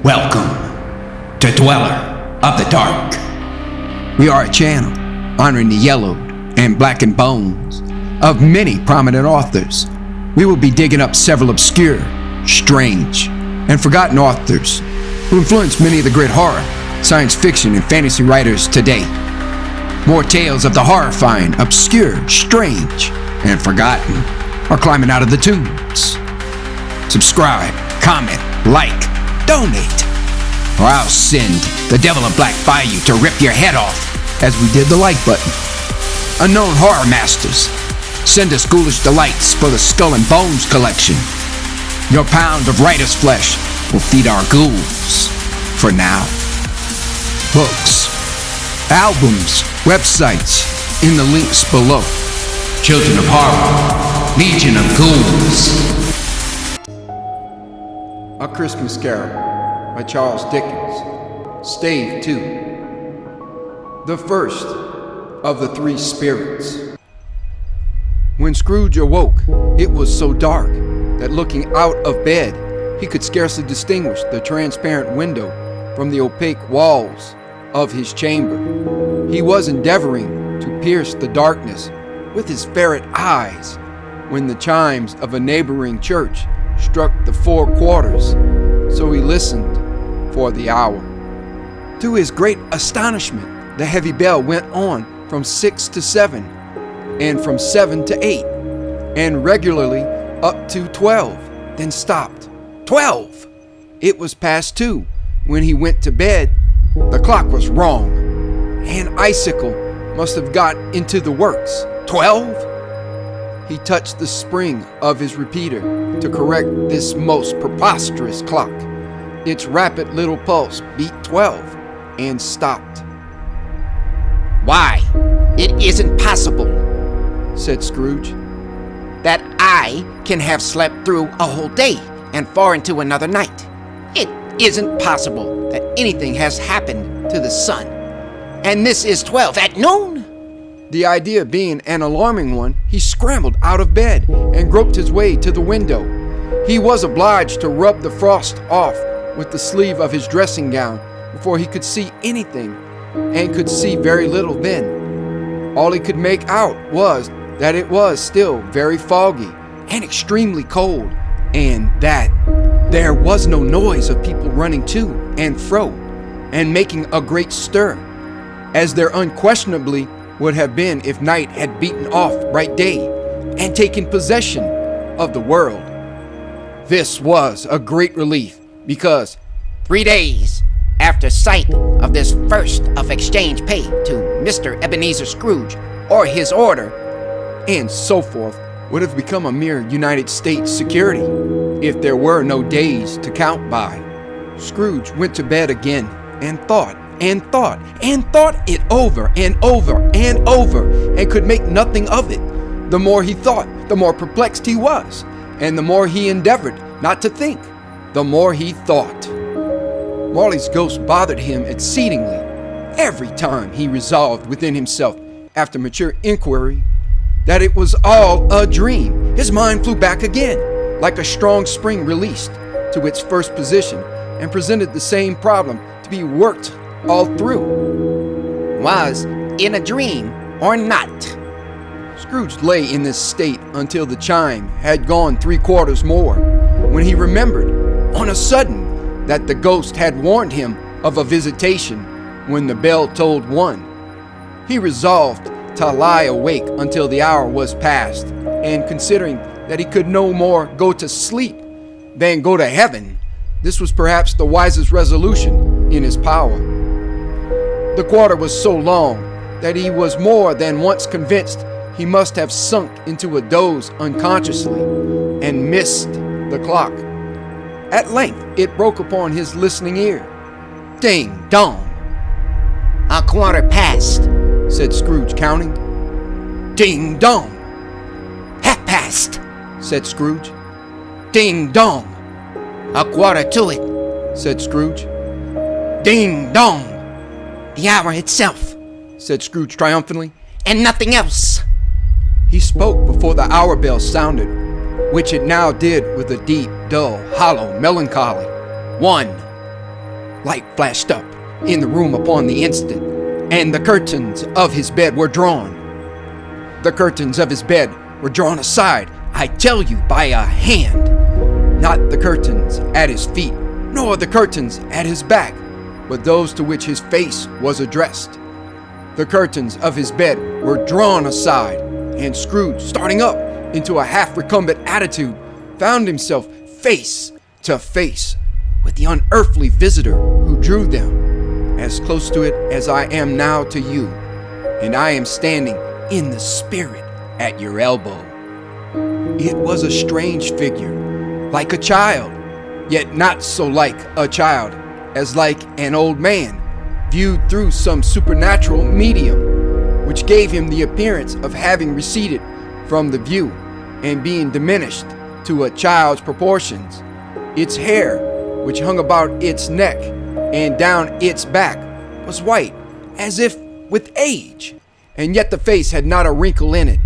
Welcome to Dweller of the Dark. We are a channel honoring the yellowed and blackened bones of many prominent authors. We will be digging up several obscure, strange, and forgotten authors who influenced many of the great horror, science fiction, and fantasy writers today. More tales of the horrifying, obscure, strange, and forgotten are climbing out of the tombs. Subscribe, comment, like, donate, or I'll send the devil of black by you to rip your head off as we did the like button. Unknown horror masters, send us ghoulish delights for the Skull and Bones collection. Your pound of writer's flesh will feed our ghouls for now. Books, albums, websites in the links below. Children of Horror, Legion of Ghouls. A Christmas Carol by Charles Dickens. Stave 2. The first of the three spirits. When Scrooge awoke, it was so dark that looking out of bed, he could scarcely distinguish the transparent window from the opaque walls of his chamber. He was endeavoring to pierce the darkness with his ferret eyes when the chimes of a neighboring church struck the 4 quarters, so he listened for the hour. To his great astonishment, the heavy bell went on from 6 to 7, and from 7 to 8, and regularly up to 12, then stopped. 12! It was past 2 when he went to bed. The clock was wrong. An icicle must have got into the works. 12? He touched the spring of his repeater to correct this most preposterous clock. Its rapid little pulse beat 12 and stopped. "Why, it isn't possible," said Scrooge, "that I can have slept through a whole day and far into another night. It isn't possible that anything has happened to the sun. And this is 12 at noon?" The idea being an alarming one, he scrambled out of bed and groped his way to the window. He was obliged to rub the frost off with the sleeve of his dressing gown before he could see anything, and could see very little then. All he could make out was that it was still very foggy and extremely cold, and that there was no noise of people running to and fro and making a great stir, as there unquestionably would have been if night had beaten off bright day and taken possession of the world. This was a great relief, because 3 days after sight of this first of exchange pay to Mr. Ebenezer Scrooge, or his order, and so forth, would have become a mere United States security if there were no days to count by. Scrooge went to bed again and thought and thought and thought it over and over and over, and could make nothing of it. The more he thought, the more perplexed he was, and the more he endeavored not to think, the more he thought. Marley's ghost bothered him exceedingly. Every time he resolved within himself, after mature inquiry, that it was all a dream, his mind flew back again, like a strong spring released, to its first position, and presented the same problem to be worked all through. Was in a dream or not? Scrooge lay in this state until the chime had gone 3 quarters more, when he remembered, on a sudden, that the ghost had warned him of a visitation when the bell tolled 1. He resolved to lie awake until the hour was past, and considering that he could no more go to sleep than go to heaven, this was perhaps the wisest resolution in his power. The quarter was so long that he was more than once convinced he must have sunk into a doze unconsciously and missed the clock. At length it broke upon his listening ear. Ding dong! "A quarter past," said Scrooge, counting. Ding dong! "Half past," said Scrooge. Ding dong! "A quarter to it," said Scrooge. Ding dong! "The hour itself," said Scrooge triumphantly. "And nothing else." He spoke before the hour bell sounded, which it now did with a deep, dull, hollow melancholy. 1, Light flashed up in the room upon the instant, and the curtains of his bed were drawn. The curtains of his bed were drawn aside, I tell you, by a hand. Not the curtains at his feet, nor the curtains at his back, but those to which his face was addressed. The curtains of his bed were drawn aside, and Scrooge, starting up into a half-recumbent attitude, found himself face to face with the unearthly visitor who drew them, as close to it as I am now to you, and I am standing in the spirit at your elbow. It was a strange figure, like a child, yet not so like a child as like an old man, viewed through some supernatural medium, which gave him the appearance of having receded from the view and being diminished to a child's proportions. Its hair, which hung about its neck and down its back, was white, as if with age, and yet the face had not a wrinkle in it,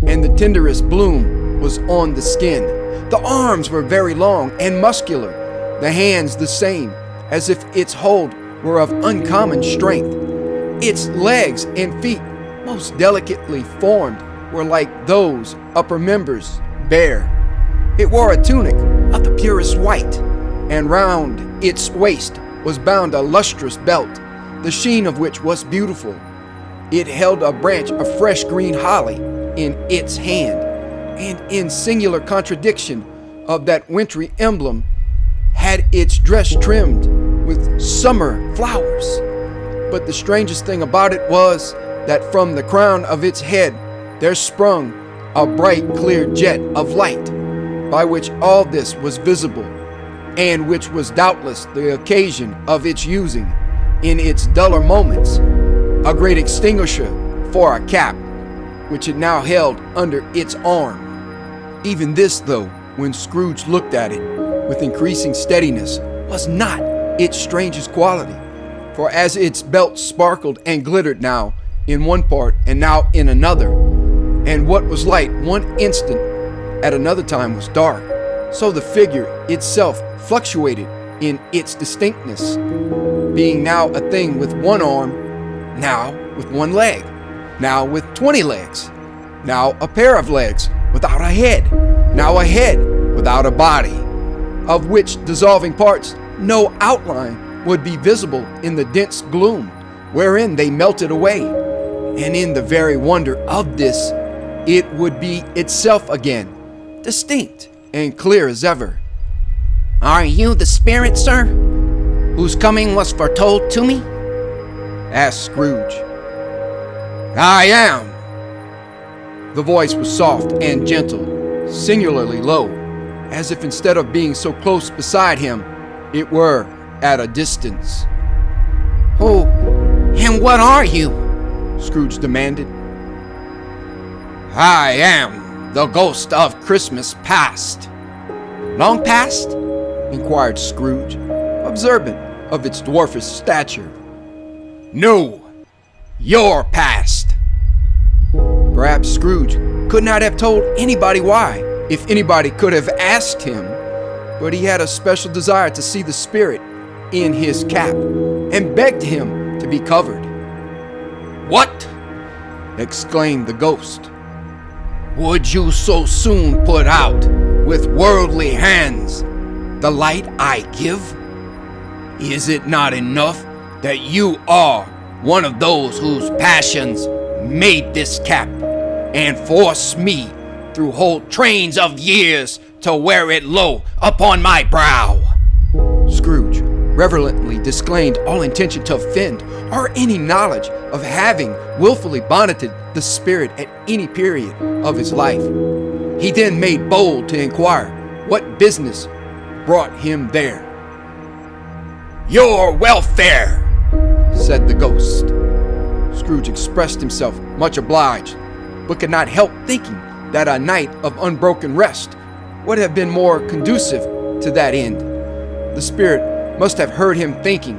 and the tenderest bloom was on the skin. The arms were very long and muscular, the hands the same, as if its hold were of uncommon strength. Its legs and feet, most delicately formed, were like those upper members, bare. It wore a tunic of the purest white, and round its waist was bound a lustrous belt, the sheen of which was beautiful. It held a branch of fresh green holly in its hand, and in singular contradiction of that wintry emblem, had its dress trimmed with summer flowers. But the strangest thing about it was that from the crown of its head there sprung a bright clear jet of light, by which all this was visible, and which was doubtless the occasion of its using, in its duller moments, a great extinguisher for a cap, which it now held under its arm. Even this, though, when Scrooge looked at it with increasing steadiness, was not its strangest quality, for as its belt sparkled and glittered now in one part and now in another, and what was light one instant at another time was dark, so the figure itself fluctuated in its distinctness, being now a thing with one arm, now with one leg, now with 20 legs, now a pair of legs without a head, now a head without a body, of which dissolving parts no outline would be visible in the dense gloom wherein they melted away, and in the very wonder of this, it would be itself again, distinct and clear as ever. Are you the spirit, sir, whose coming was foretold to me? Asked Scrooge. I am. The voice was soft and gentle, singularly low, as if instead of being so close beside him, it were at a distance. Who and what are you? Scrooge demanded. I am the ghost of Christmas past. Long past? Inquired Scrooge, observant of its dwarfish stature. No, your past. Perhaps Scrooge could not have told anybody why, if anybody could have asked him, but he had a special desire to see the spirit in his cap, and begged him to be covered. What? Exclaimed the ghost. Would you so soon put out with worldly hands the light I give? Is it not enough that you are one of those whose passions made this cap and forced me through whole trains of years to wear it low upon my brow? Scrooge reverently disclaimed all intention to offend or any knowledge of having willfully bonneted the spirit at any period of his life. He then made bold to inquire what business brought him there. Your welfare, said the ghost. Scrooge expressed himself much obliged, but could not help thinking that a night of unbroken rest would have been more conducive to that end. The spirit must have heard him thinking,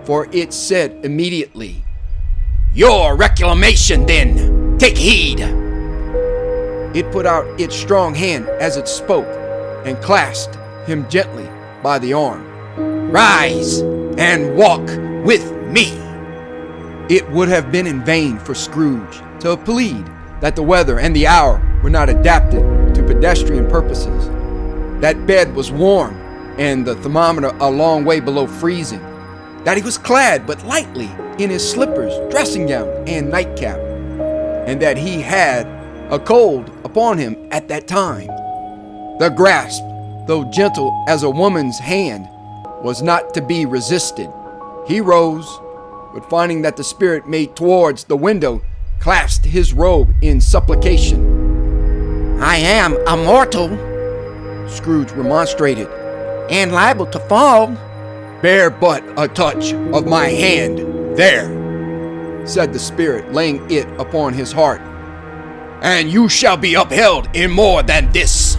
for it said immediately, Your reclamation, then, take heed. It put out its strong hand as it spoke, and clasped him gently by the arm. Rise, and and walk with me." It would have been in vain for Scrooge to plead that the weather and the hour were not adapted to pedestrian purposes. That bed was warm and the thermometer a long way below freezing. That he was clad but lightly in his slippers, dressing gown, and nightcap. And that he had a cold upon him at that time. The grasp, though gentle as a woman's hand, was not to be resisted. He rose, but finding that the spirit made towards the window, clasped his robe in supplication. "I am a mortal," Scrooge remonstrated, "and liable to fall." "Bear but a touch of my hand there," said the spirit, laying it upon his heart, "and you shall be upheld in more than this."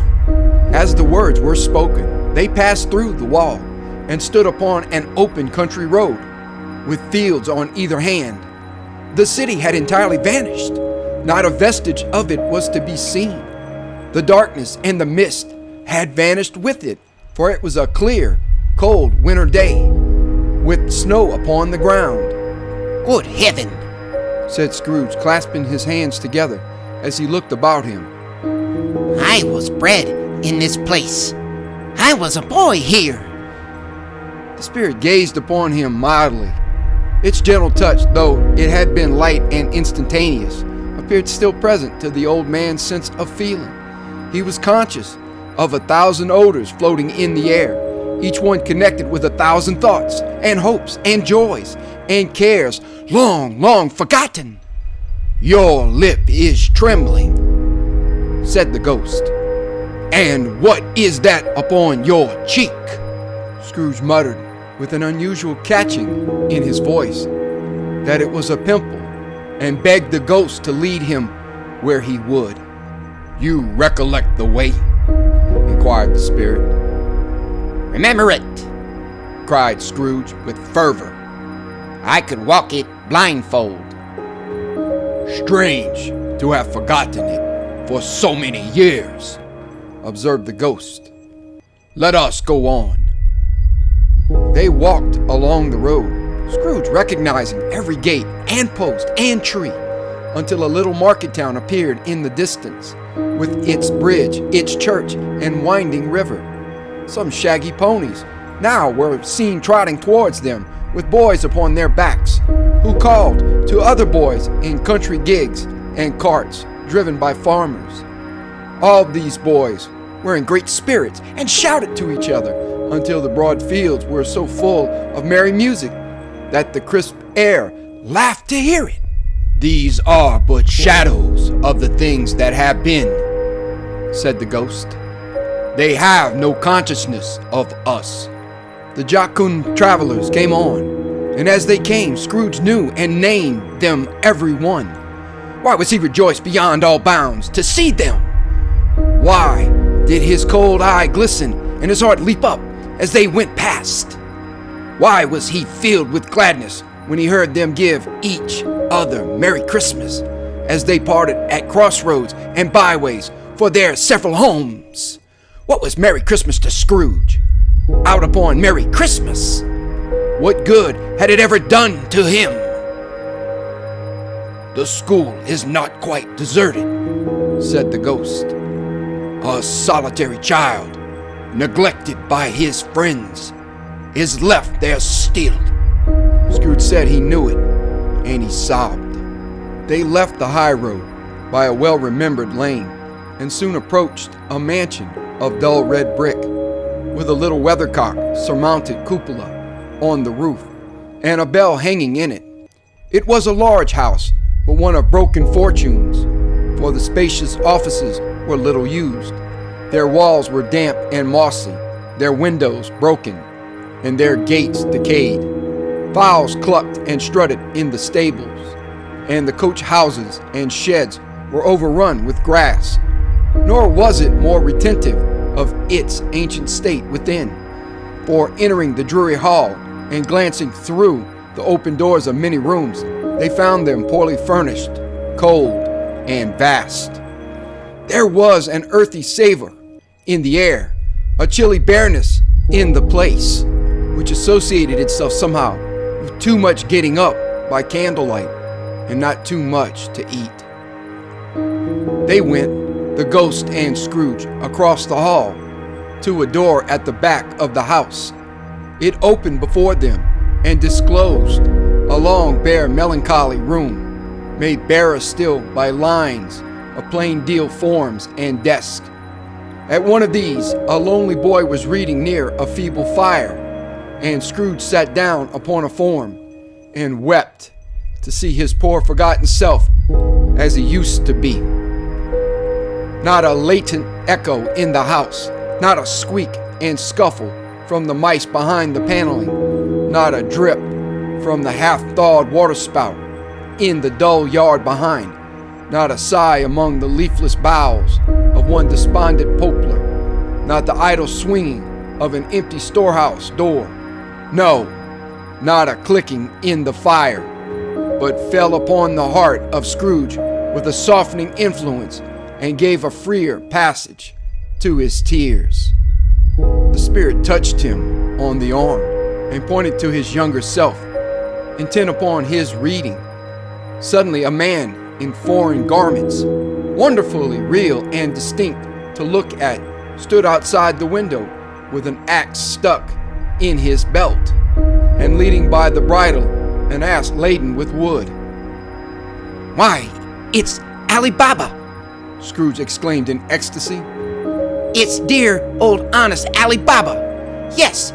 As the words were spoken, they passed through the wall and stood upon an open country road, with fields on either hand. The city had entirely vanished. Not a vestige of it was to be seen. The darkness and the mist had vanished with it, for it was a clear, cold winter day, with snow upon the ground. "Good heaven," said Scrooge, clasping his hands together as he looked about him. "I was bred in this place. I was a boy here." The spirit gazed upon him mildly. Its gentle touch, though it had been light and instantaneous, appeared still present to the old man's sense of feeling. He was conscious of 1,000 odors floating in the air, each one connected with 1,000 thoughts and hopes and joys and cares long, long forgotten. "Your lip is trembling," said the ghost. "And what is that upon your cheek?" Scrooge muttered, with an unusual catching in his voice, that it was a pimple, and begged the ghost to lead him where he would. "You recollect the way?" inquired the spirit. "Remember it," cried Scrooge with fervor. "I could walk it blindfold." "Strange to have forgotten it for so many years," observed the ghost. "Let us go on." They walked along the road, Scrooge recognizing every gate and post and tree, until a little market town appeared in the distance, with its bridge, its church, and winding river. Some shaggy ponies now were seen trotting towards them, with boys upon their backs, who called to other boys in country gigs and carts driven by farmers. All these boys were in great spirits and shouted to each other until the broad fields were so full of merry music that the crisp air laughed to hear it. "These are but shadows of the things that have been," said the ghost. "They have no consciousness of us." The jocund travelers came on, and as they came, Scrooge knew and named them every one. Why was he rejoiced beyond all bounds to see them? Why did his cold eye glisten and his heart leap up as they went past? Why was he filled with gladness when he heard them give each other Merry Christmas as they parted at crossroads and byways for their several homes? What was Merry Christmas to Scrooge? Out upon Merry Christmas! What good had it ever done to him? "The school is not quite deserted," said the ghost. "A solitary child, neglected by his friends, is left there still." Scrooge said he knew it, and he sobbed. They left the high road by a well-remembered lane, and soon approached a mansion of dull red brick, with a little weathercock-surmounted cupola on the roof, and a bell hanging in it. It was a large house, but one of broken fortunes, for the spacious offices were little used. Their walls were damp and mossy, their windows broken, and their gates decayed. Fowls clucked and strutted in the stables, and the coach houses and sheds were overrun with grass. Nor was it more retentive of its ancient state within, for entering the dreary hall and glancing through the open doors of many rooms, they found them poorly furnished, cold, and vast. There was an earthy savor in the air, a chilly bareness in the place. which associated itself somehow with too much getting up by candlelight and not too much to eat. They went, the ghost and Scrooge, across the hall to a door at the back of the house. It opened before them and disclosed a long, bare, melancholy room, made barer still by lines of plain deal forms and desks. At one of these, a lonely boy was reading near a feeble fire, and Scrooge sat down upon a form and wept to see his poor forgotten self as he used to be. Not a latent echo in the house, not a squeak and scuffle from the mice behind the paneling, not a drip from the half-thawed waterspout in the dull yard behind, not a sigh among the leafless boughs of one despondent poplar, not the idle swinging of an empty storehouse door. No, not a clicking in the fire, but fell upon the heart of Scrooge with a softening influence and gave a freer passage to his tears. The spirit touched him on the arm and pointed to his younger self, intent upon his reading. Suddenly a man in foreign garments, wonderfully real and distinct to look at, stood outside the window with an axe stuck in his belt and leading by the bridle an ass laden with wood. Why, it's Ali Baba! Scrooge exclaimed in ecstasy. It's dear old honest Ali Baba. Yes,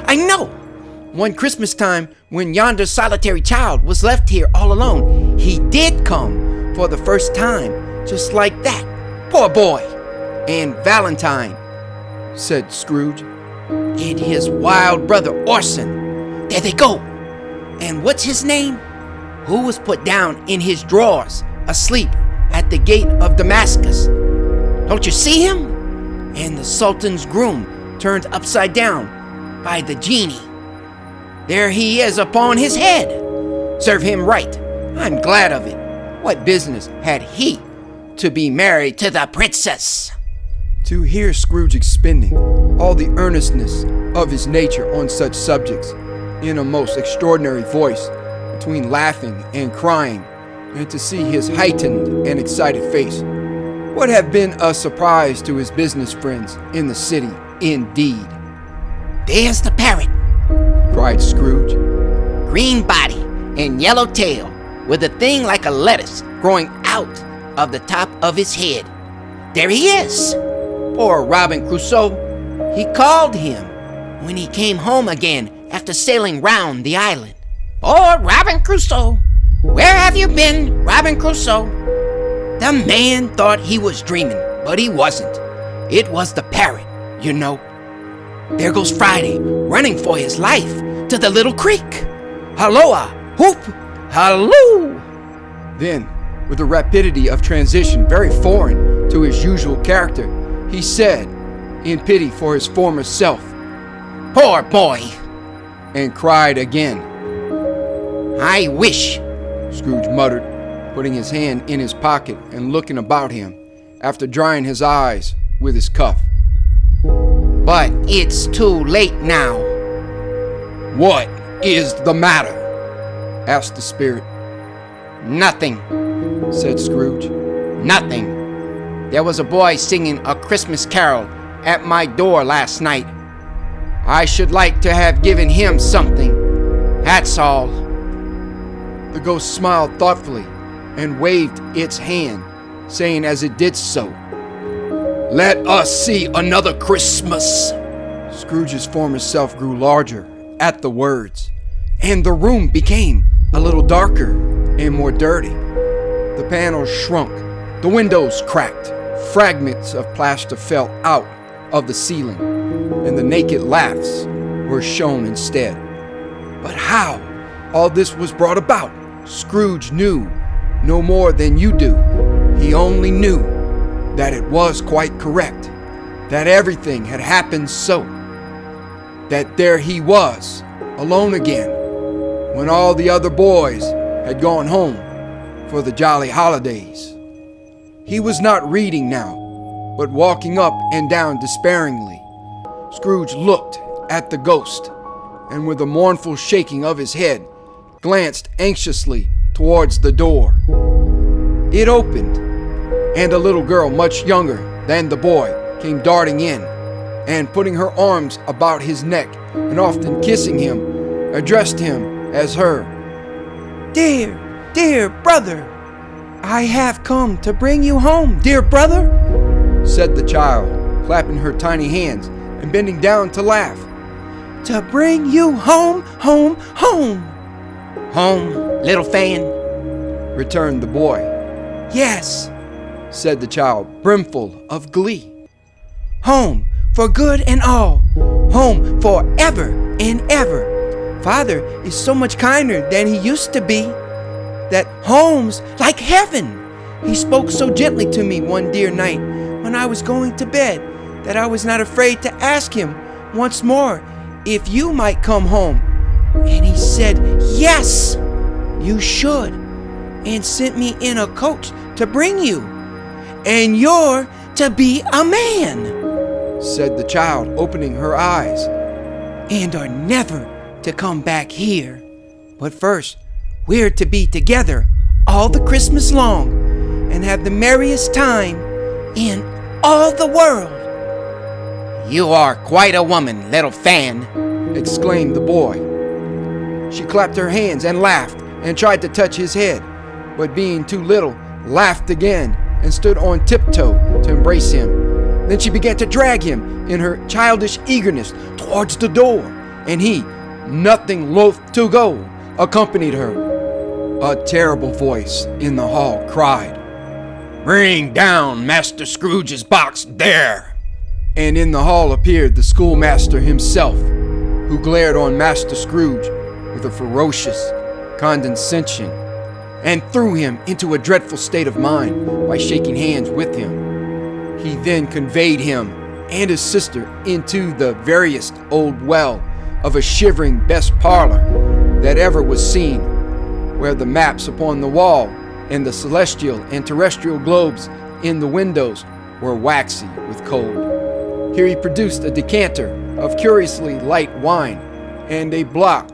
I know. One Christmas time, when yonder solitary child was left here all alone, he did come for the first time, just like that. Poor boy. And Valentine, said Scrooge, and his wild brother Orson. There they go. And what's his name? Who was put down in his drawers, asleep at the gate of Damascus. Don't you see him? And the Sultan's groom turned upside down by the genie. There he is upon his head. Serve him right. I'm glad of it. What business had he to be married to the princess? To hear Scrooge expending all the earnestness of his nature on such subjects in a most extraordinary voice, between laughing and crying, and to see his heightened and excited face, would have been a surprise to his business friends in the city indeed. There's the parrot, cried Scrooge. Green body and yellow tail, with a thing like a lettuce growing out of the top of his head. There he is. Poor Robin Crusoe. He called him when he came home again after sailing round the island. Poor Robin Crusoe. Where have you been, Robin Crusoe? The man thought he was dreaming, but he wasn't. It was the parrot, you know. There goes Friday, running for his life to the little creek. Halloa, whoop, halloo. Then, with a rapidity of transition very foreign to his usual character, he said, in pity for his former self, Poor boy, and cried again. I wish, Scrooge muttered, putting his hand in his pocket and looking about him after drying his eyes with his cuff. But it's too late now. What is the matter? Asked the spirit. Nothing, said Scrooge. Nothing. There was a boy singing a Christmas carol at my door last night. I should like to have given him something. That's all. The ghost smiled thoughtfully and waved its hand, saying as it did so, Let us see another Christmas. Scrooge's former self grew larger at the words, and the room became a little darker and more dirty. The panels shrunk, the windows cracked, fragments of plaster fell out of the ceiling, and the naked laughs were shown instead. But how all this was brought about, Scrooge knew no more than you do. He only knew that it was quite correct, that everything had happened so, that there he was, alone again, when all the other boys had gone home for the jolly holidays. He was not reading now, but walking up and down despairingly. Scrooge looked at the ghost and with a mournful shaking of his head, glanced anxiously towards the door. It opened, and a little girl much younger than the boy came darting in, and putting her arms about his neck and often kissing him, addressed him as her. Dear, dear brother, I have come to bring you home, dear brother, said the child, clapping her tiny hands and bending down to laugh. To bring you home, home, home. Home, little fan? Returned the boy. Yes, said the child, brimful of glee. Home for good and all. Home forever and ever. Father is so much kinder than he used to be. That home's like heaven. He spoke so gently to me one dear night when I was going to bed that I was not afraid to ask him once more if you might come home. And he said, yes, you should, and sent me in a coach to bring you. And you're to be a man, said the child, opening her eyes, and are never to come back here. But first, we're to be together all the Christmas long and have the merriest time in all the world. You are quite a woman, little fan, exclaimed the boy. She clapped her hands and laughed and tried to touch his head, but being too little, laughed again and stood on tiptoe to embrace him. Then she began to drag him in her childish eagerness towards the door, and he, nothing loath to go, accompanied her. A terrible voice in the hall cried, "Bring down Master Scrooge's box there!" And in the hall appeared the schoolmaster himself, who glared on Master Scrooge with a ferocious condescension, and threw him into a dreadful state of mind by shaking hands with him. He then conveyed him and his sister into the veriest old well of a shivering best parlor that ever was seen, where the maps upon the wall and the celestial and terrestrial globes in the windows were waxy with cold. Here he produced a decanter of curiously light wine and a block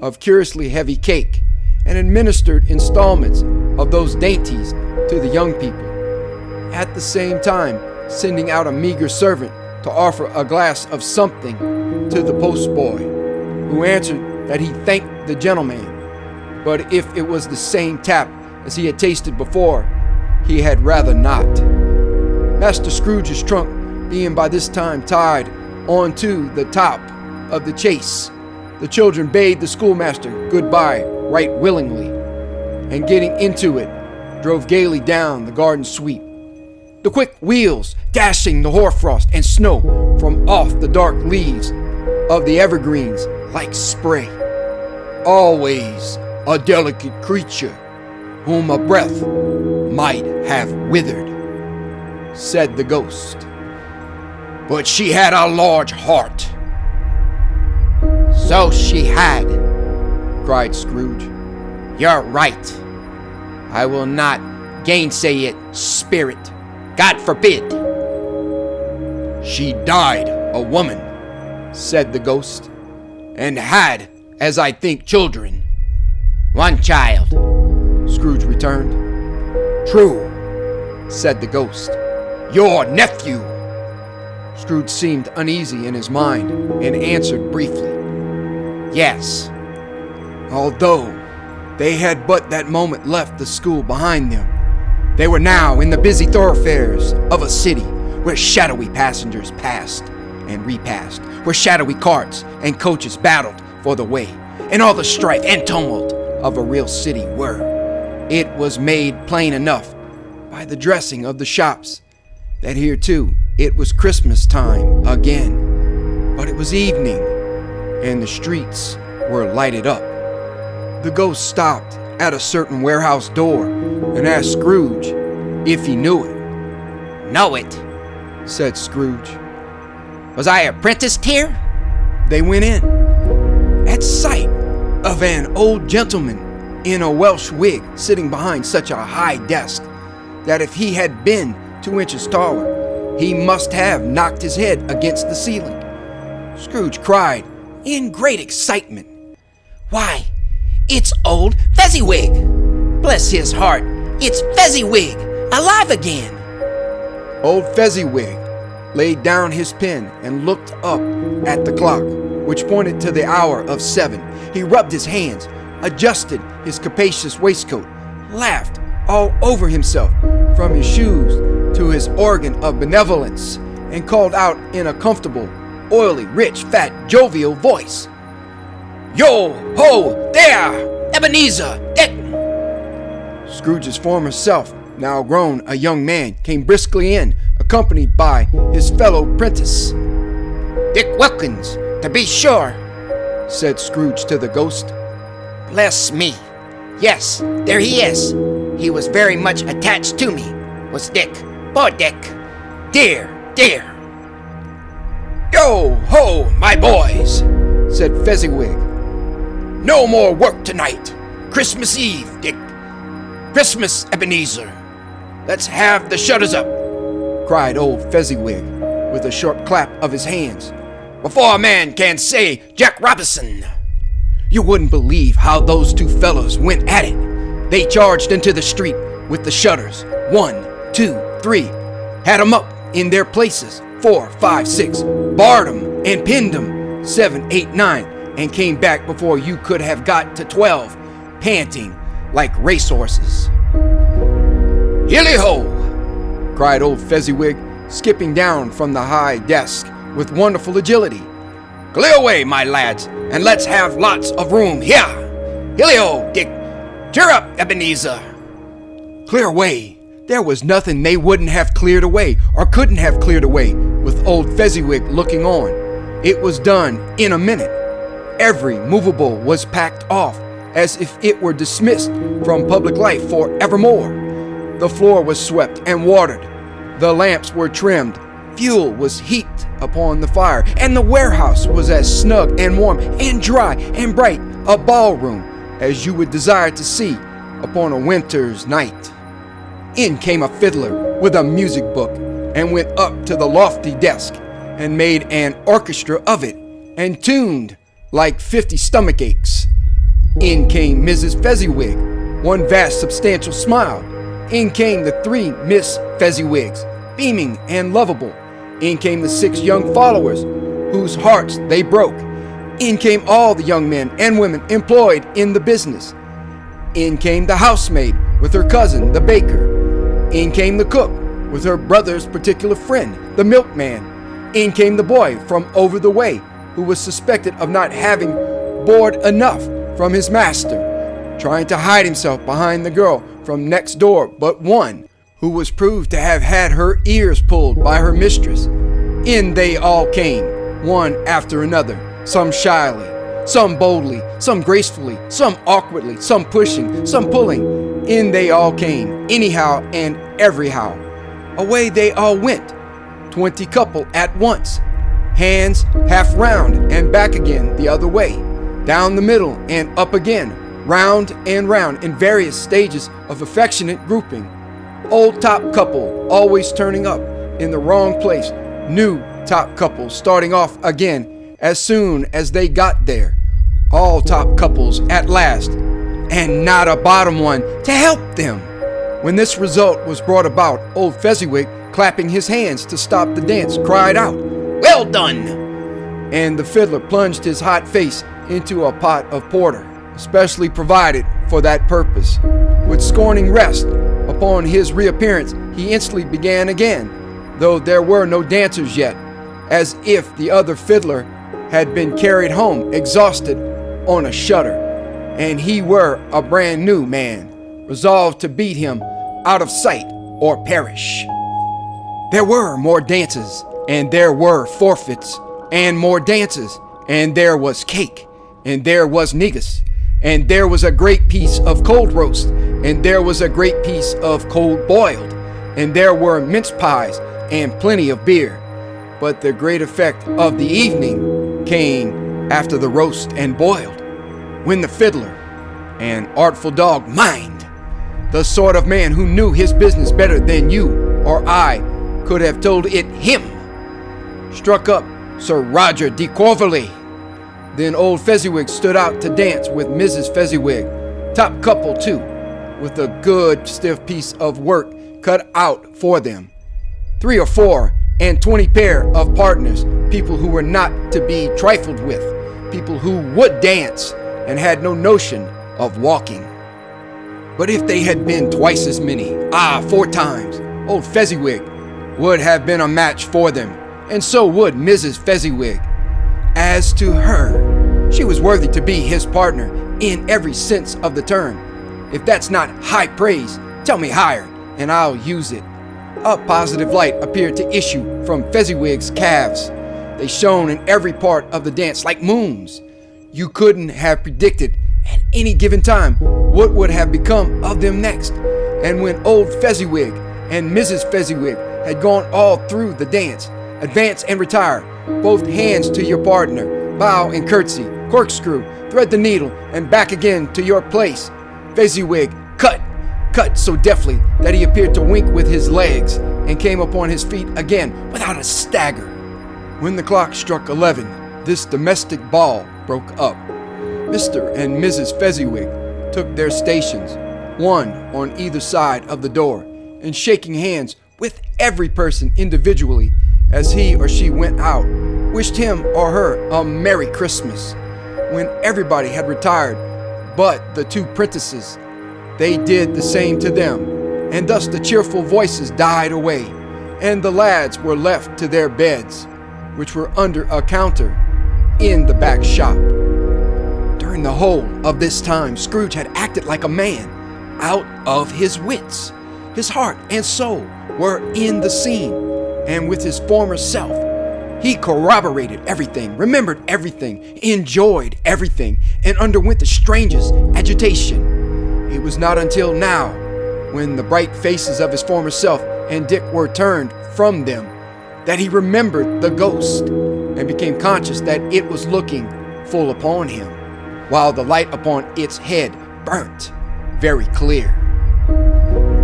of curiously heavy cake, and administered installments of those dainties to the young people, at the same time sending out a meager servant to offer a glass of something to the postboy, who answered that he thanked the gentleman, but if it was the same tap as he had tasted before, he had rather not. Master Scrooge's trunk being by this time tied onto the top of the chaise, the children bade the schoolmaster goodbye right willingly, and getting into it, drove gaily down the garden sweep, the quick wheels dashing the hoarfrost and snow from off the dark leaves of the evergreens like spray. Always a delicate creature whom a breath might have withered, said the ghost. But she had a large heart. So she had, cried Scrooge. You're right. I will not gainsay it, spirit. God forbid. She died a woman, said the ghost, and had, as I think, children. One child, Scrooge returned. True, said the ghost. Your nephew. Scrooge seemed uneasy in his mind and answered briefly. Yes. Although they had but that moment left the school behind them, they were now in the busy thoroughfares of a city where shadowy passengers passed and repassed, where shadowy carts and coaches battled for the way, and all the strife and tumult of a real city were. It was made plain enough by the dressing of the shops that here too it was Christmas time again, but it was evening and the streets were lighted up. The ghost stopped at a certain warehouse door and asked Scrooge if he knew it. Know it, said Scrooge. Was I apprenticed here? They went in. At sight of an old gentleman in a Welsh wig sitting behind such a high desk that if he had been 2 inches taller, he must have knocked his head against the ceiling. Scrooge cried in great excitement. "Why, it's old Fezziwig! Bless his heart, it's Fezziwig, alive again!" Old Fezziwig laid down his pen and looked up at the clock, which pointed to the hour of 7. He rubbed his hands, adjusted his capacious waistcoat, laughed all over himself, from his shoes to his organ of benevolence, and called out in a comfortable, oily, rich, fat, jovial voice, "Yo ho there, Ebenezer Dickens!" Scrooge's former self, now grown a young man, came briskly in, accompanied by his fellow prentice. Dick Wilkins, to be sure, said Scrooge to the ghost. Bless me. Yes, there he is. He was very much attached to me, was Dick. Poor Dick. Dear, dear. "Yo ho, my boys," said Fezziwig. "No more work tonight. Christmas Eve, Dick. Christmas, Ebenezer. Let's have the shutters up," cried old Fezziwig, with a short clap of his hands, "before a man can say Jack Robinson." You wouldn't believe how those two fellows went at it. They charged into the street with the shutters. 1, 2, 3. Had 'em up in their places. 4, 5, 6. Barred 'em and pinned 'em. 7, 8, 9. And came back before you could have got to 12, panting like racehorses. "Hilly-ho!" cried old Fezziwig, skipping down from the high desk with wonderful agility. "Clear away, my lads, and let's have lots of room here. Hilly-ho, Dick! Cheer up, Ebenezer!" Clear away! There was nothing they wouldn't have cleared away, or couldn't have cleared away, with old Fezziwig looking on. It was done in a minute. Every movable was packed off, as if it were dismissed from public life for evermore. The floor was swept and watered. The lamps were trimmed. Fuel was heaped upon the fire, and the warehouse was as snug and warm and dry and bright a ballroom as you would desire to see upon a winter's night. In came a fiddler with a music book, and went up to the lofty desk, and made an orchestra of it, and tuned like 50 stomach aches. In came Mrs. Fezziwig, one vast substantial smile. In came the 3 Miss Fezziwigs, beaming and lovable. In came the 6 young followers, whose hearts they broke. In came all the young men and women employed in the business. In came the housemaid with her cousin, the baker. In came the cook with her brother's particular friend, the milkman. In came the boy from over the way, who was suspected of not having board enough from his master, trying to hide himself behind the girl from next door but one, who was proved to have had her ears pulled by her mistress. In they all came, one after another, some shyly, some boldly, some gracefully, some awkwardly, some pushing, some pulling. In they all came, anyhow and everyhow. Away they all went, 20 couple at once, hands half round and back again the other way, down the middle and up again, round and round in various stages of affectionate grouping. Old top couple always turning up in the wrong place, new top couple starting off again as soon as they got there. All top couples at last, and not a bottom one to help them. When this result was brought about, old Fezziwig, clapping his hands to stop the dance, cried out, "Well done!" And the fiddler plunged his hot face into a pot of porter, specially provided for that purpose. With scorning rest upon his reappearance, he instantly began again, though there were no dancers yet, as if the other fiddler had been carried home exhausted on a shutter, and he were a brand new man, resolved to beat him out of sight or perish. There were more dances, and there were forfeits, and more dances, and there was cake, and there was negus, and there was a great piece of cold roast, and there was a great piece of cold boiled, and there were mince pies, and plenty of beer. But the great effect of the evening came after the roast and boiled, when the fiddler, an artful dog, mind, the sort of man who knew his business better than you or I could have told it him, struck up Sir Roger de Coverley, Then old Fezziwig stood out to dance with Mrs. Fezziwig, top couple too, with a good stiff piece of work cut out for them. 3 or 4 and 20 pair of partners, people who were not to be trifled with, people who would dance and had no notion of walking. But if they had been twice as many, 4 times, old Fezziwig would have been a match for them, and so would Mrs. Fezziwig. As to her, she was worthy to be his partner in every sense of the term. If that's not high praise, tell me higher, and I'll use it. A positive light appeared to issue from Fezziwig's calves. They shone in every part of the dance like moons. You couldn't have predicted at any given time what would have become of them next. And when old Fezziwig and Mrs. Fezziwig had gone all through the dance, advance and retire, both hands to your partner, bow and curtsy, corkscrew, thread the needle, and back again to your place, Fezziwig cut so deftly that he appeared to wink with his legs and came upon his feet again without a stagger. When the clock struck 11, this domestic ball broke up. Mr. and Mrs. Fezziwig took their stations, one on either side of the door, and shaking hands with every person individually as he or she went out, wished him or her a Merry Christmas. When everybody had retired but the 2 prentices, they did the same to them, and thus the cheerful voices died away, and the lads were left to their beds, which were under a counter in the back shop. During the whole of this time, Scrooge had acted like a man out of his wits. His heart and soul were in the scene, and with his former self, he corroborated everything, remembered everything, enjoyed everything, and underwent the strangest agitation. It was not until now, when the bright faces of his former self and Dick were turned from them, that he remembered the ghost and became conscious that it was looking full upon him, while the light upon its head burnt very clear.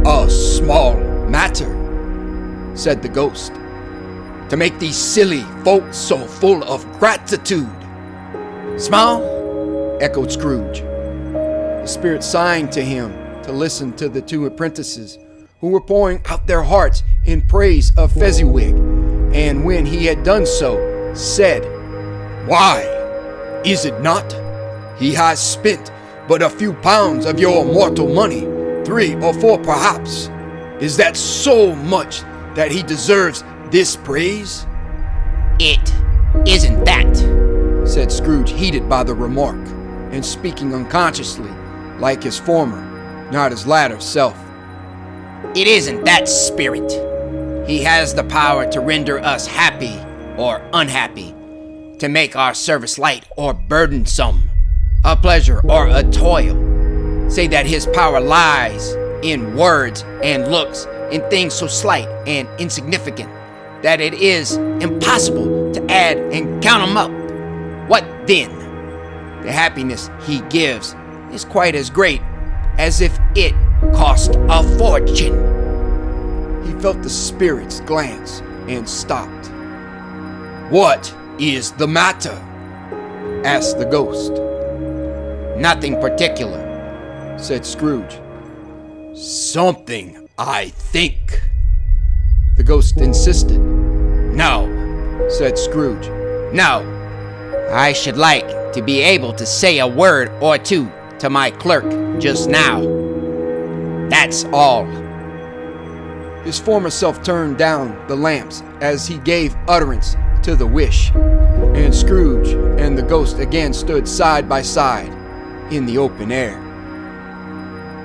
"A small matter," said the ghost, "to make these silly folks so full of gratitude." "Small?" echoed Scrooge, the spirit sighing to him to listen to the 2 apprentices, who were pouring out their hearts in praise of Fezziwig, and when he had done so, said, "Why, is it not? He has spent but a few pounds of your mortal money, 3 or 4 perhaps. Is that so much that he deserves this praise?" "It isn't that," said Scrooge, heated by the remark, and speaking unconsciously, like his former, not his latter self. "It isn't that, spirit. He has the power to render us happy or unhappy, to make our service light or burdensome, a pleasure or a toil. Say that his power lies in words and looks, in things so slight and insignificant that it is impossible to add and count them up. What then? The happiness he gives is quite as great as if it cost a fortune." He felt the spirit's glance and stopped. "What is the matter?" asked the ghost. "Nothing particular," said Scrooge. "Something, I think," the ghost insisted. "No," said Scrooge. "No. I should like to be able to say a word or 2 to my clerk just now. That's all." His former self turned down the lamps as he gave utterance to the wish, and Scrooge and the ghost again stood side by side in the open air.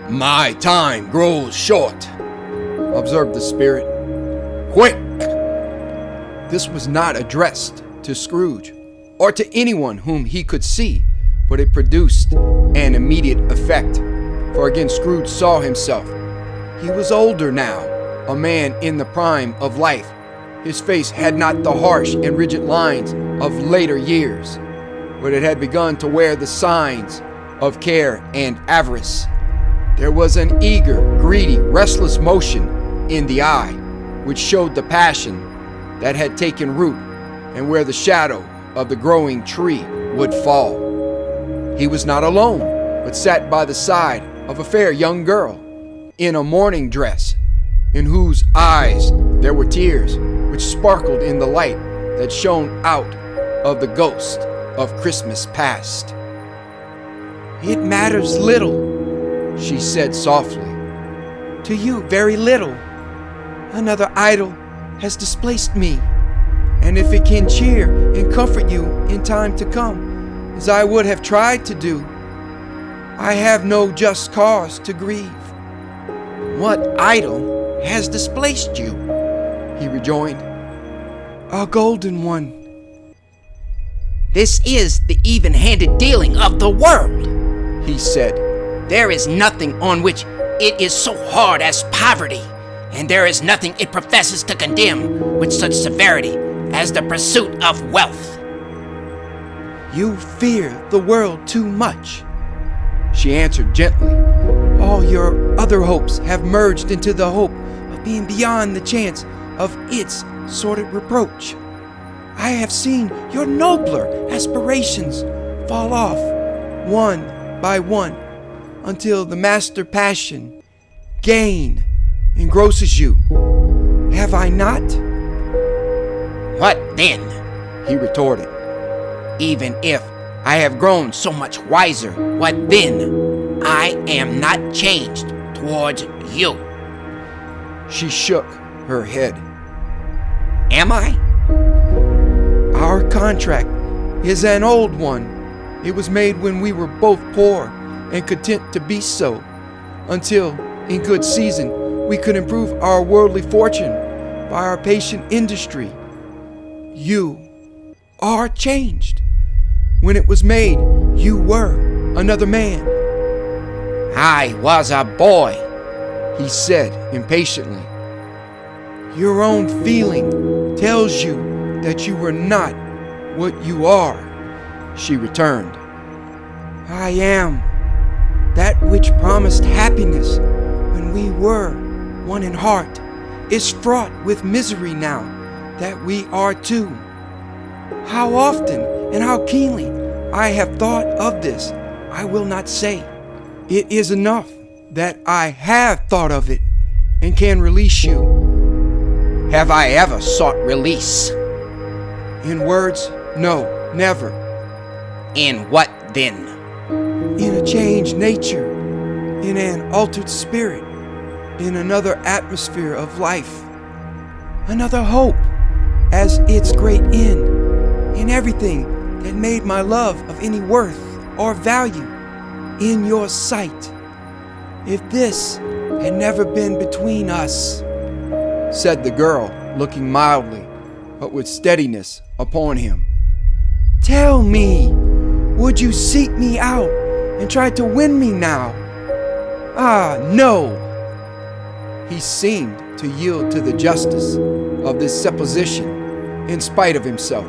"My time grows short," observed the spirit. "Quick!" This was not addressed to Scrooge, or to anyone whom he could see, but it produced an immediate effect, for again Scrooge saw himself. He was older now, a man in the prime of life. His face had not the harsh and rigid lines of later years, but it had begun to wear the signs of care and avarice. There was an eager, greedy, restless motion in the eye, which showed the passion that had taken root, and where the shadow of the growing tree would fall. He was not alone, but sat by the side of a fair young girl in a mourning dress, in whose eyes there were tears which sparkled in the light that shone out of the ghost of Christmas past. It matters little, she said softly. to you very little. Another idol has displaced me, and if it can cheer and comfort you in time to come, as I would have tried to do, I have no just cause to grieve. What idol has displaced you? He rejoined. A golden one. This is the even-handed dealing of the world, He said. There is nothing on which it is so hard as poverty, and there is nothing it professes to condemn with such severity as the pursuit of wealth. You fear the world too much. She answered gently. All your other hopes have merged into the hope of being beyond the chance of its sordid reproach. I have seen your nobler aspirations fall off, one by one, until the master passion, gain, engrosses you. Have I not? What then? He retorted. Even if I have grown so much wiser, what then? I am not changed towards you. She shook her head. Am I? Our contract is an old one. It was made when we were both poor and content to be so, until, in good season, we could improve our worldly fortune by our patient industry. You are changed. When it was made, you were another man. I was a boy, He said impatiently. Your own feeling tells you that you were not what you are. She returned. I am that which promised happiness when we were one in heart is fraught with misery now that we are two. How often and how keenly I have thought of this, I will not say. It is enough that I have thought of it and can release you. Have I ever sought release? In words, no, never. In what then? In a changed nature, in an altered spirit, in another atmosphere of life, another hope as its great end, in everything that made my love of any worth or value in your sight. If this had never been between us, said the girl, looking mildly, but with steadiness upon him. tell me, would you seek me out and try to win me now? Ah, no. He seemed to yield to the justice of this supposition in spite of himself,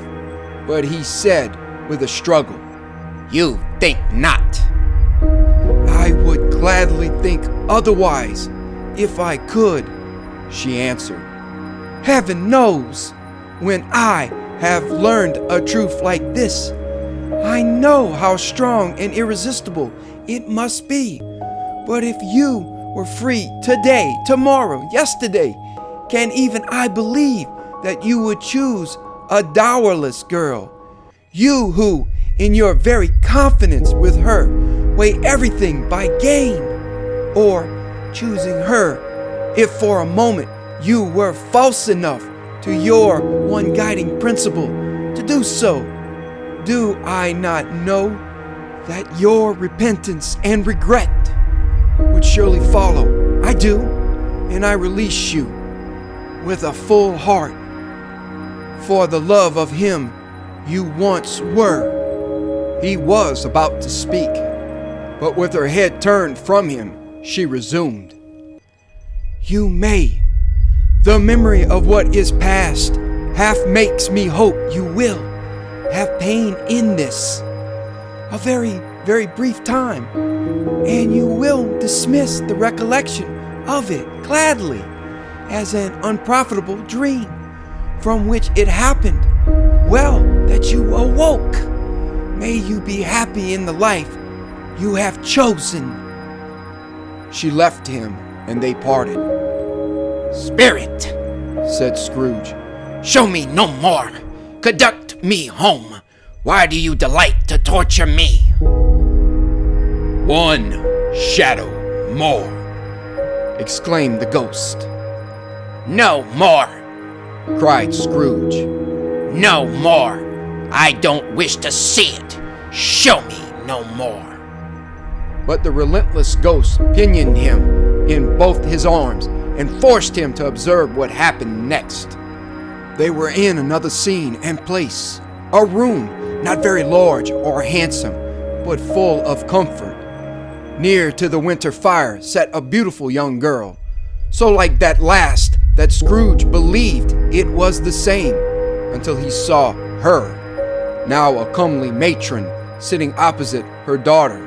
but he said with a struggle, You think not. I would gladly think otherwise if I could, she answered. Heaven knows, when I have learned a truth like this, I know how strong and irresistible it must be. But if you were free today, tomorrow, yesterday, can even I believe that you would choose a dowerless girl? You who, in your very confidence with her, weigh everything by gain, or choosing her, if for a moment you were false enough to your one guiding principle to do so. Do I not know that your repentance and regret would surely follow? I do, and I release you with a full heart for the love of him you once were. He was about to speak, but with her head turned from him, she resumed. You may. The memory of what is past half makes me hope you will have pain in this, a very, very brief time, and you will dismiss the recollection of it gladly as an unprofitable dream from which it happened well that you awoke. May you be happy in the life you have chosen. She left him, and they parted. Spirit, Said Scrooge. show me no more. Conduct me home. Why do you delight to torture me? One shadow more, exclaimed the ghost. No more. Cried Scrooge. No more. I don't wish to see it. Show me no more. But the relentless ghost pinioned him in both his arms and forced him to observe what happened next. They were in another scene and place, a room not very large or handsome, but full of comfort. Near to the winter fire sat a beautiful young girl, so like that last that Scrooge believed it was the same, until he saw her, now a comely matron, sitting opposite her daughter.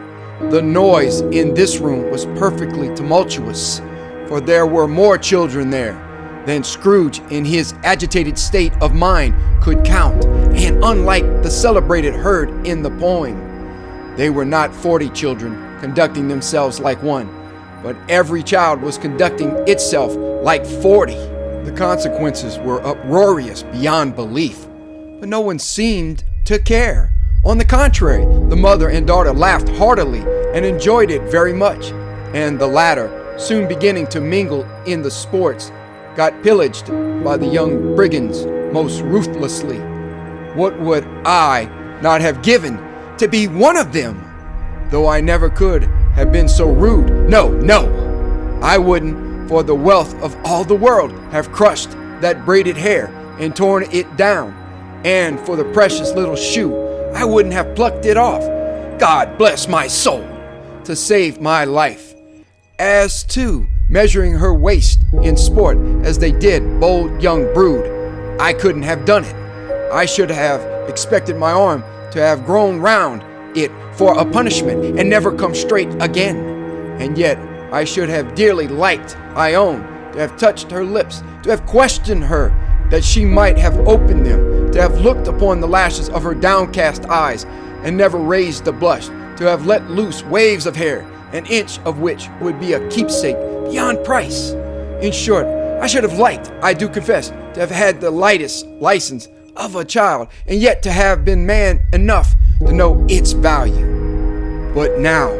The noise in this room was perfectly tumultuous, for there were more children there than Scrooge in his agitated state of mind could count, and unlike the celebrated herd in the poem, they were not 40 children conducting themselves like one, but every child was conducting itself like 40. The consequences were uproarious beyond belief, but no one seemed to care. On the contrary, the mother and daughter laughed heartily and enjoyed it very much, and the latter, soon beginning to mingle in the sports, got pillaged by the young brigands most ruthlessly. What would I not have given to be one of them? Though I never could have been so rude. No, I wouldn't for the wealth of all the world have crushed that braided hair and torn it down, and for the precious little shoe I wouldn't have plucked it off, God bless my soul, to save my life. As to measuring her waist in sport as they did bold young brood, I couldn't have done it. I should have expected my arm to have grown round it for a punishment and never come straight again. And yet I should have dearly liked, I own, to have touched her lips, to have questioned her, that she might have opened them, to have looked upon the lashes of her downcast eyes and never raised a blush, to have let loose waves of hair, an inch of which would be a keepsake beyond price. In short, I should have liked, I do confess, to have had the lightest license of a child, and yet to have been man enough to know its value. But now,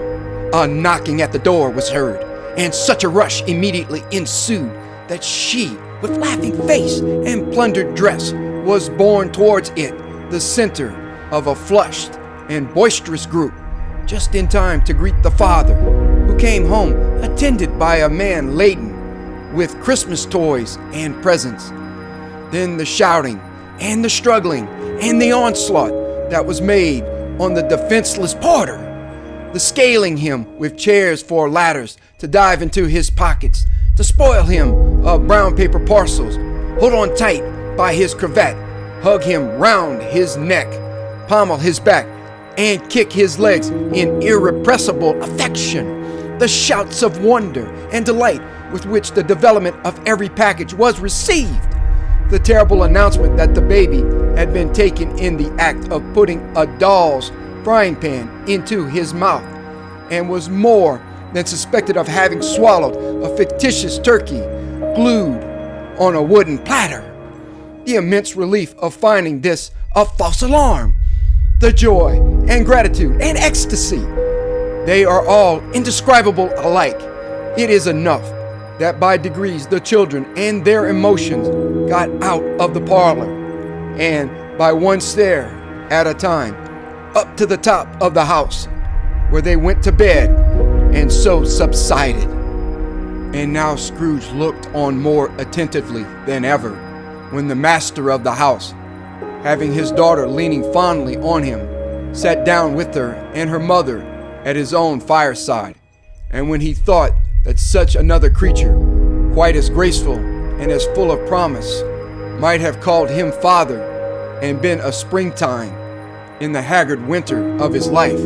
a knocking at the door was heard, and such a rush immediately ensued that she, with laughing face and plundered dress, was borne towards it, the center of a flushed and boisterous group, just in time to greet the father, who came home attended by a man laden with Christmas toys and presents. Then the shouting and the struggling and the onslaught that was made on the defenseless porter, the scaling him with chairs for ladders to dive into his pockets, to spoil him of brown paper parcels, hold on tight by his cravat, hug him round his neck, pommel his back, and kick his legs in irrepressible affection. The shouts of wonder and delight with which the development of every package was received. The terrible announcement that the baby had been taken in the act of putting a doll's frying pan into his mouth, and was more than suspected of having swallowed a fictitious turkey glued on a wooden platter. The immense relief of finding this a false alarm. The joy and gratitude and ecstasy. They are all indescribable alike. It is enough that by degrees the children and their emotions got out of the parlor, and by one stair at a time, up to the top of the house, where they went to bed, and so subsided. And now Scrooge looked on more attentively than ever, when the master of the house, having his daughter leaning fondly on him, sat down with her and her mother at his own fireside, and when he thought that such another creature, quite as graceful and as full of promise, might have called him father and been a springtime in the haggard winter of his life,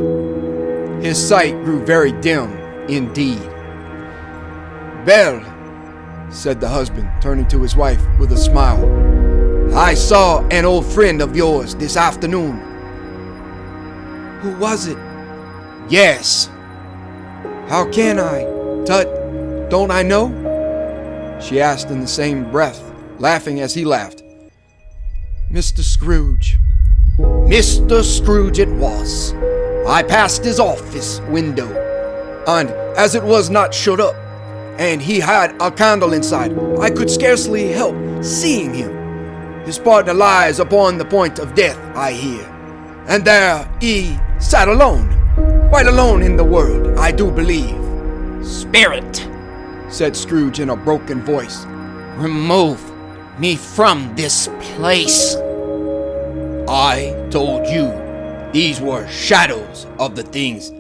his sight grew very dim indeed. "Belle," said the husband, turning to his wife with a smile, "I saw an old friend of yours this afternoon." Who was it? Yes. How can I? Don't I know? She asked in the same breath, laughing as he laughed. Mr. Scrooge. Mr. Scrooge it was. I passed his office window, And as it was not shut up, and he had a candle inside, I could scarcely help seeing him. His partner lies upon the point of death, I hear. And there he sat alone, quite alone in the world, I do believe. Spirit, Said Scrooge in a broken voice. remove me from this place. I told you these were shadows of the things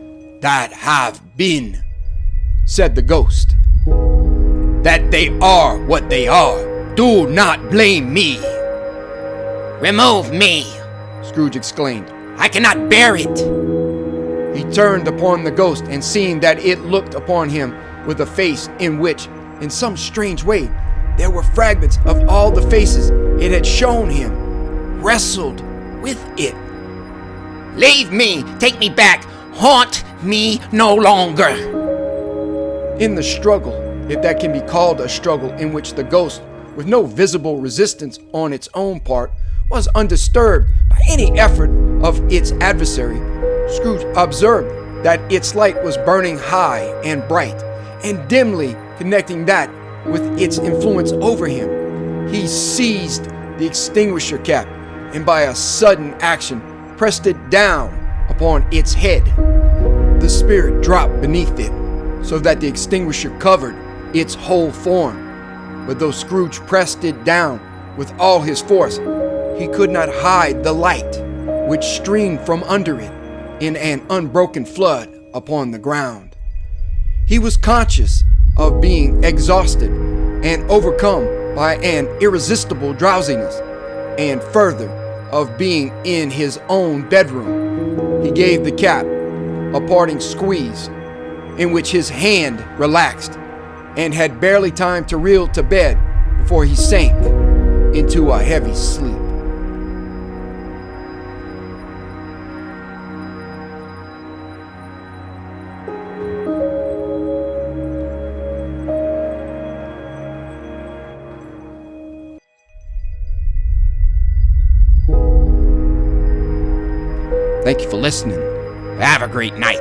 that have been, said the ghost. That they are what they are. Do not blame me. Remove me. Scrooge exclaimed. I cannot bear it. He turned upon the ghost, and seeing that it looked upon him with a face in which, in some strange way, there were fragments of all the faces it had shown him, wrestled with it. Leave me. Take me back. Haunt me no longer. In the struggle, if that can be called a struggle, in which the ghost, with no visible resistance on its own part, was undisturbed by any effort of its adversary, Scrooge observed that its light was burning high and bright, and dimly connecting that with its influence over him. He seized the extinguisher cap, and by a sudden action pressed it down upon its head. The spirit dropped beneath it, so that the extinguisher covered its whole form. But though Scrooge pressed it down with all his force, he could not hide the light which streamed from under it in an unbroken flood upon the ground. He was conscious of being exhausted and overcome by an irresistible drowsiness, and further, of being in his own bedroom. He gave the cap a parting squeeze, in which his hand relaxed, and had barely time to reel to bed before he sank into a heavy sleep. Thank you for listening. Have a great night.